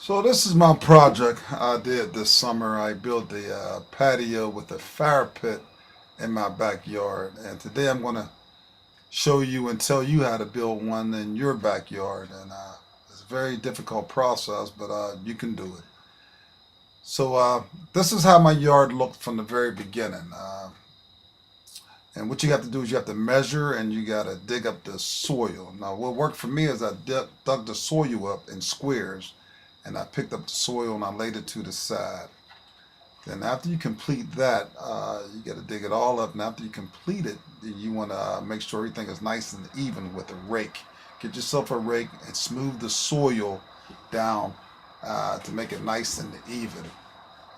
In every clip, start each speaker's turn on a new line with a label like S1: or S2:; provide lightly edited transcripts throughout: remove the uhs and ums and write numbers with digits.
S1: So this is my project I did this summer. I built a patio with a fire pit in my backyard, and today I'm going to show you and tell you how to build one in your backyard. And it's a very difficult process, but you can do it. So this is how my yard looked from the very beginning. And what you have to do is you have to measure and you got to dig up the soil. Now, what worked for me is I dug the soil up in squares, and I picked up the soil and I laid it to the side. Then after you complete that, you got to dig it all up. And after you complete it, you want to make sure everything is nice and even with a rake. Get yourself a rake and smooth the soil down to make it nice and even.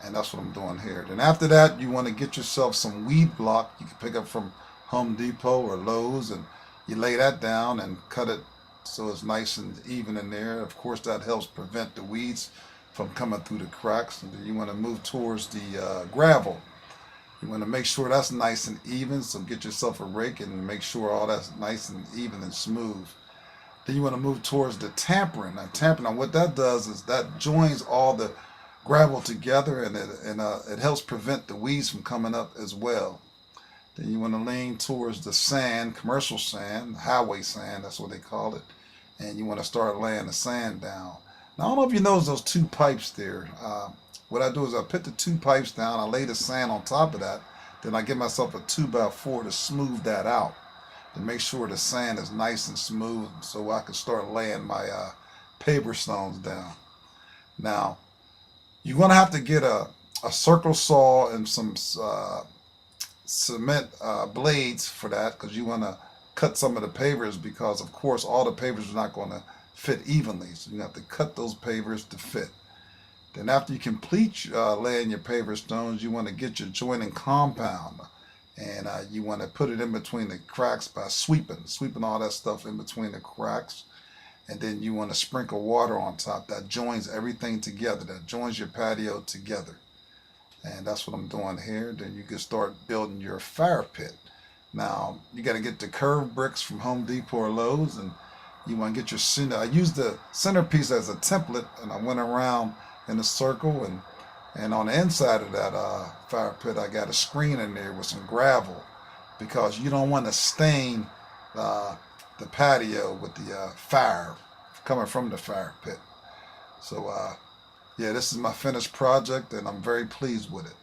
S1: And that's what I'm doing here. Then after that, you want to get yourself some weed block you can pick up from Home Depot or Lowe's, and you lay that down and cut it so it's nice and even in there. Of course, that helps prevent the weeds from coming through the cracks. And then you want to move towards the gravel. You want to make sure that's nice and even, so get yourself a rake and make sure all that's nice and even and smooth. Then you want to move towards the tampering. Now, tampering, what that does is that joins all the gravel together, and it helps prevent the weeds from coming up as well. Then you want to lean towards the sand, commercial sand, highway sand, that's what they call it. And you want to start laying the sand down. Now, I don't know if you notice those two pipes there. What I do is I put the two pipes down, I lay the sand on top of that, then I give myself a 2x4 to smooth that out, to make sure the sand is nice and smooth so I can start laying my paver stones down. Now, you're going to have to get a circle saw and some cement blades for that, because you want to cut some of the pavers, because of course all the pavers are not going to fit evenly, so you have to cut those pavers to fit. Then after you complete laying your paver stones, you want to get your joining compound, and you want to put it in between the cracks by sweeping all that stuff in between the cracks. And then you want to sprinkle water on top. That joins everything together. That joins your patio together. And that's what I'm doing here. Then you can start building your fire pit. Now, you got to get the curved bricks from Home Depot or Lowe's, and you want to get your center. I used the centerpiece as a template, and I went around in a circle, and on the inside of that fire pit, I got a screen in there with some gravel, because you don't want to stain the patio with the fire coming from the fire pit. So yeah, this is my finished project, and I'm very pleased with it.